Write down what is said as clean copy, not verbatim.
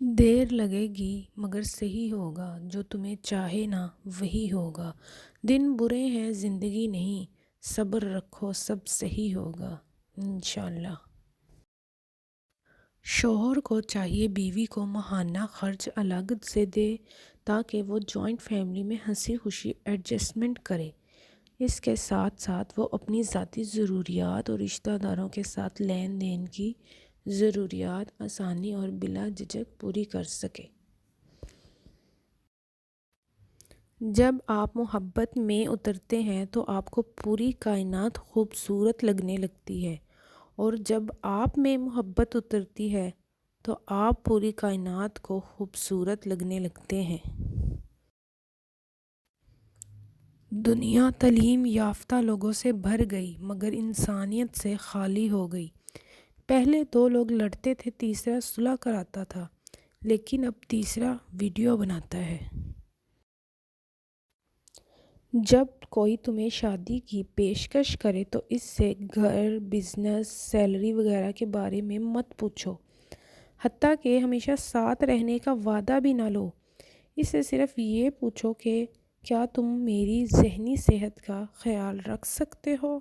دیر لگے گی مگر صحیح ہوگا، جو تمہیں چاہے نا وہی ہوگا۔ دن برے ہیں زندگی نہیں، صبر رکھو سب صحیح ہوگا انشاءاللہ۔ شوہر کو چاہیے بیوی کو ماہانہ خرچ الگ سے دے تاکہ وہ جوائنٹ فیملی میں ہنسی خوشی ایڈجسٹمنٹ کرے۔ اس کے ساتھ ساتھ وہ اپنی ذاتی ضروریات اور رشتہ داروں کے ساتھ لین دین کی ضروریات آسانی اور بلا جھجک پوری کر سکے۔ جب آپ محبت میں اترتے ہیں تو آپ کو پوری کائنات خوبصورت لگنے لگتی ہے، اور جب آپ میں محبت اترتی ہے تو آپ پوری کائنات کو خوبصورت لگنے لگتے ہیں۔ دنیا تعلیم یافتہ لوگوں سے بھر گئی مگر انسانیت سے خالی ہو گئی۔ پہلے دو لوگ لڑتے تھے، تیسرا صلح کراتا تھا، لیکن اب تیسرا ویڈیو بناتا ہے۔ جب کوئی تمہیں شادی کی پیشکش کرے تو اس سے گھر، بزنس، سیلری وغیرہ کے بارے میں مت پوچھو، حتیٰ کہ ہمیشہ ساتھ رہنے کا وعدہ بھی نہ لو۔ اس سے صرف یہ پوچھو کہ کیا تم میری ذہنی صحت کا خیال رکھ سکتے ہو؟